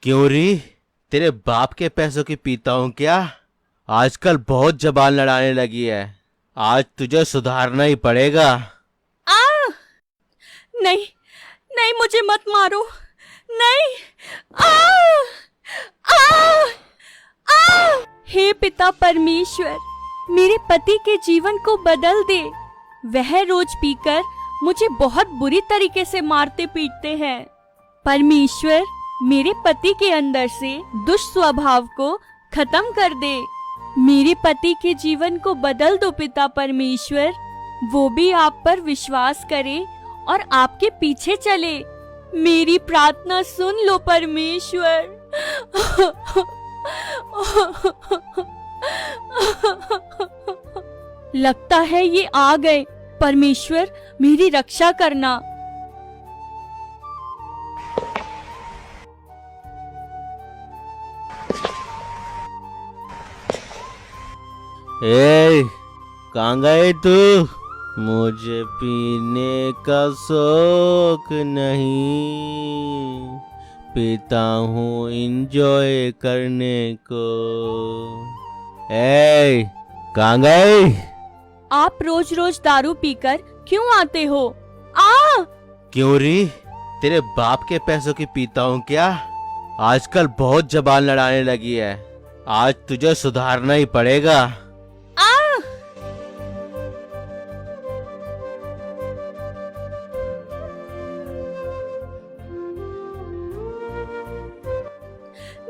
क्यों री? तेरे बाप के पैसों की पीता हूँ क्या? आजकल बहुत जबान लड़ाने लगी है। आज तुझे सुधारना ही पड़ेगा। आ नहीं, नहीं, मुझे मत मारो। नहीं। आ आ आ हे पिता परमेश्वर, मेरे पति के जीवन को बदल दे। वह रोज पीकर मुझे बहुत बुरी तरीके से मारते पीटते हैं। परमेश्वर, मेरे पति के अंदर से दुष्स्वभाव को खत्म कर दे। मेरे पति के जीवन को बदल दो पिता परमेश्वर। वो भी आप पर विश्वास करे और आपके पीछे चले। मेरी प्रार्थना सुन लो परमेश्वर। लगता है ये आ गए। परमेश्वर, मेरी रक्षा करना। ए, कहाँ गए तू? मुझे पीने का शौक नहीं, पीता हूँ इंजॉय करने को। ए, कहाँ गए? आप रोज रोज दारू पीकर क्यों आते हो? क्यों री? तेरे बाप के पैसों की पीता हूँ क्या? आजकल बहुत जबान लड़ाने लगी है। आज तुझे सुधारना ही पड़ेगा।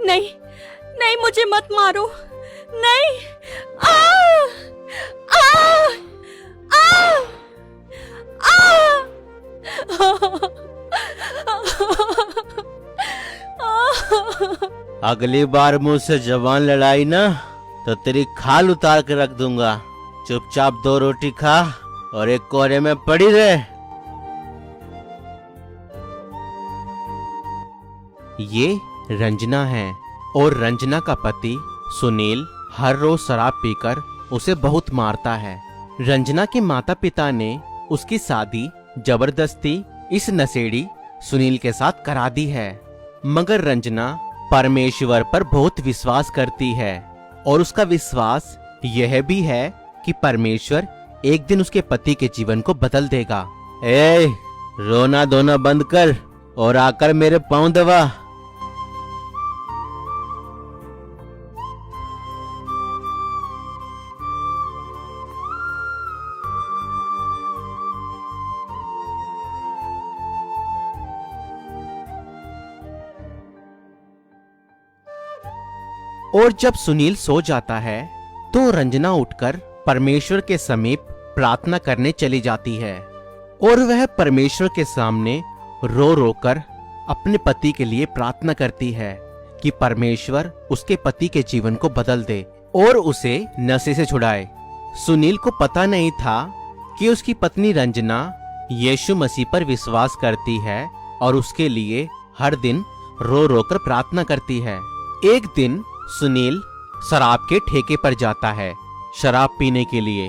नहीं, नहीं, मुझे मत मारो। नहीं। आ आ आ अगली बार मुझसे जबान लड़ाई ना तो तेरी खाल उतार के रख दूंगा। चुपचाप 2 रोटी खा और एक कोने में पड़ी रहे। ये रंजना है और रंजना का पति सुनील हर रोज शराब पीकर उसे बहुत मारता है। रंजना के माता पिता ने उसकी शादी जबरदस्ती इस नशेड़ी सुनील के साथ करा दी है। मगर रंजना परमेश्वर पर बहुत विश्वास करती है और उसका विश्वास यह भी है कि परमेश्वर एक दिन उसके पति के जीवन को बदल देगा। ए, रोना धोना बंद कर और आकर मेरे पांव दबा। और जब सुनील सो जाता है तो रंजना उठकर परमेश्वर के समीप प्रार्थना करने चली जाती है और वह परमेश्वर के सामने रो रो कर अपने पति के लिए प्रार्थना करती है कि परमेश्वर उसके पति के जीवन को बदल दे और उसे नशे से छुड़ाए। सुनील को पता नहीं था कि उसकी पत्नी रंजना यीशु मसीह पर विश्वास करती है और उसके लिए हर दिन रो रो कर प्रार्थना करती है। एक दिन सुनील शराब के ठेके पर जाता है शराब पीने के लिए।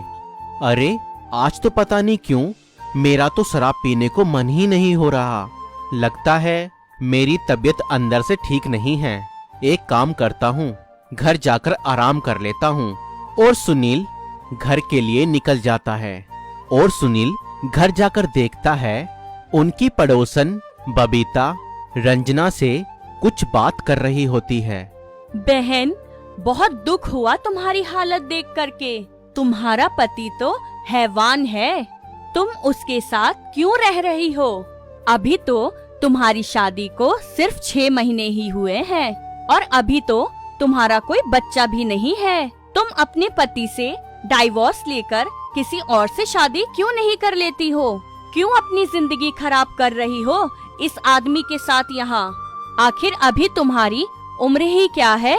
अरे, आज तो पता नहीं क्यों मेरा तो शराब पीने को मन ही नहीं हो रहा। लगता है मेरी तबीयत अंदर से ठीक नहीं है। एक काम करता हूँ, घर जाकर आराम कर लेता हूँ। और सुनील घर के लिए निकल जाता है और सुनील घर जाकर देखता है उनकी पड़ोसन बबीता रंजना से कुछ बात कर रही होती है। बहन, बहुत दुख हुआ तुम्हारी हालत देख करके। तुम्हारा पति तो हैवान है, तुम उसके साथ क्यों रह रही हो? अभी तो तुम्हारी शादी को सिर्फ 6 महीने ही हुए हैं और अभी तो तुम्हारा कोई बच्चा भी नहीं है। तुम अपने पति से डाइवोर्स लेकर किसी और से शादी क्यों नहीं कर लेती हो? क्यों अपनी जिंदगी खराब कर रही हो इस आदमी के साथ यहाँ? आखिर अभी तुम्हारी उम्र ही क्या है?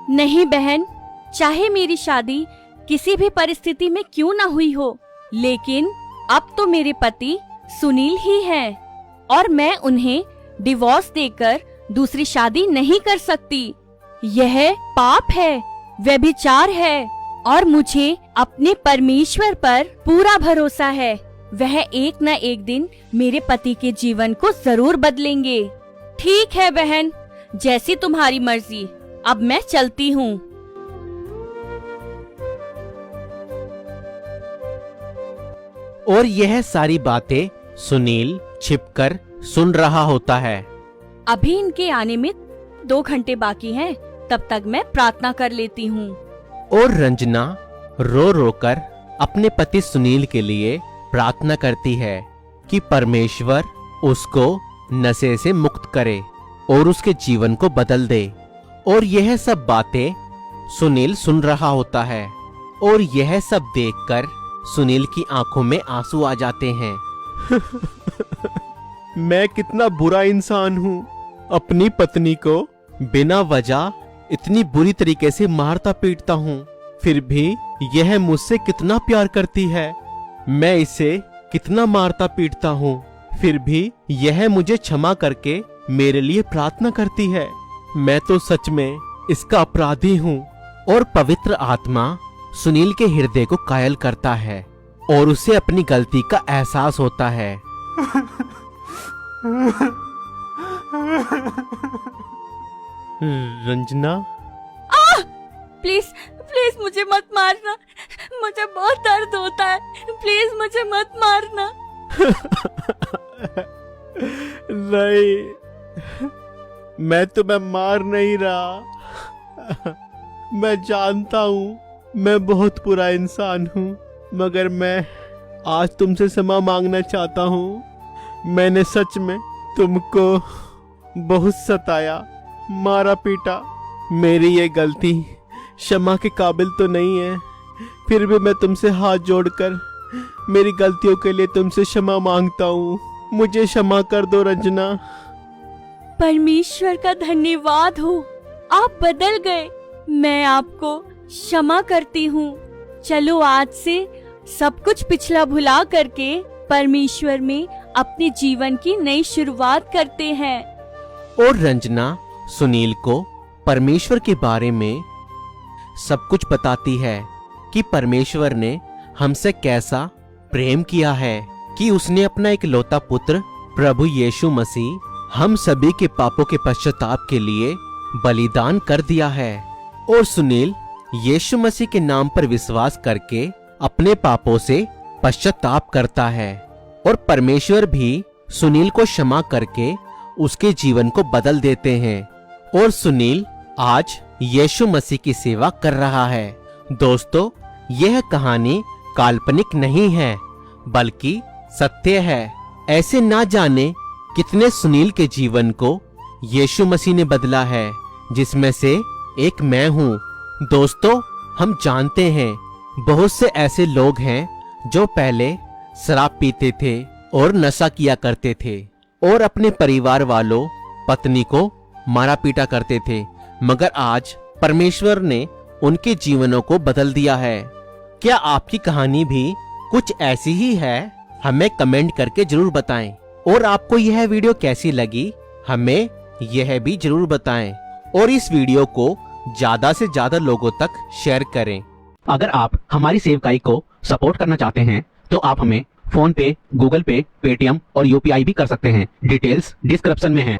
नहीं बहन, चाहे मेरी शादी किसी भी परिस्थिति में क्यों ना हुई हो, लेकिन अब तो मेरे पति सुनील ही हैं और मैं उन्हें डिवोर्स देकर दूसरी शादी नहीं कर सकती। यह पाप है, व्यभिचार है और मुझे अपने परमेश्वर पर पूरा भरोसा है। वह एक न एक दिन मेरे पति के जीवन को जरूर बदलेंगे। ठीक है बहन, जैसी तुम्हारी मर्जी, अब मैं चलती हूँ। और यह सारी बातें सुनील छिपकर सुन रहा होता है। अभी इनके आने में 2 घंटे बाकी हैं, तब तक मैं प्रार्थना कर लेती हूँ। और रंजना रो रो कर अपने पति सुनील के लिए प्रार्थना करती है कि परमेश्वर उसको नशे से मुक्त करे और उसके जीवन को बदल दे। और यह सब बातें सुनील सुन रहा होता है और यह सब देखकर सुनील की आंखों में आंसू आ जाते हैं। मैं कितना बुरा इंसान हूँ, अपनी पत्नी को बिना वजह इतनी बुरी तरीके से मारता पीटता हूँ, फिर भी यह मुझसे कितना प्यार करती है। मैं इसे कितना मारता पीटता हूँ, फिर भी यह मुझे क्षमा करके मेरे लिए प्रार्थना करती है। मैं तो सच में इसका अपराधी हूँ। और पवित्र आत्मा सुनील के हृदय को कायल करता है और उसे अपनी गलती का एहसास होता है। रंजना, प्लीज प्लीज मुझे मत मारना, मुझे बहुत दर्द होता है, प्लीज मुझे मत मारना। नहीं, मैं तुम्हें मार नहीं रहा। मैं जानता हूँ मैं बहुत बुरा इंसान हूँ, मगर मैं आज तुमसे क्षमा मांगना चाहता हूँ। मैंने सच में तुमको बहुत सताया, मारा पीटा। मेरी ये गलती क्षमा के काबिल तो नहीं है, फिर भी मैं तुमसे हाथ जोड़कर मेरी गलतियों के लिए तुमसे क्षमा मांगता हूँ। मुझे क्षमा कर दो रंजना। परमेश्वर का धन्यवाद हो, आप बदल गए। मैं आपको क्षमा करती हूँ। चलो आज से सब कुछ पिछला भुला करके परमेश्वर में अपने जीवन की नई शुरुआत करते हैं। और रंजना सुनील को परमेश्वर के बारे में सब कुछ बताती है कि परमेश्वर ने हमसे कैसा प्रेम किया है, कि उसने अपना इकलौता पुत्र प्रभु यीशु मसीह हम सभी के पापों के पश्चाताप के लिए बलिदान कर दिया है। और सुनील यीशु मसीह के नाम पर विश्वास करके अपने पापों से पश्चाताप करता है और परमेश्वर भी सुनील को क्षमा करके उसके जीवन को बदल देते हैं। और सुनील आज यीशु मसीह की सेवा कर रहा है। दोस्तों, यह कहानी काल्पनिक नहीं है बल्कि सत्य है। ऐसे ना जाने कितने सुनील के जीवन को यीशु मसीह ने बदला है, जिसमें से एक मैं हूँ। दोस्तों, हम जानते हैं बहुत से ऐसे लोग हैं जो पहले शराब पीते थे और नशा किया करते थे और अपने परिवार वालों, पत्नी को मारा पीटा करते थे, मगर आज परमेश्वर ने उनके जीवनों को बदल दिया है। क्या आपकी कहानी भी कुछ ऐसी ही है? हमें कमेंट करके जरूर बताएं। और आपको यह वीडियो कैसी लगी हमें यह भी जरूर बताएं और इस वीडियो को ज्यादा से ज्यादा लोगों तक शेयर करें। अगर आप हमारी सेवकाई को सपोर्ट करना चाहते हैं तो आप हमें फोन पे, गूगल पे, पेटीएम और यूपीआई भी कर सकते हैं। डिटेल्स डिस्क्रिप्शन में है।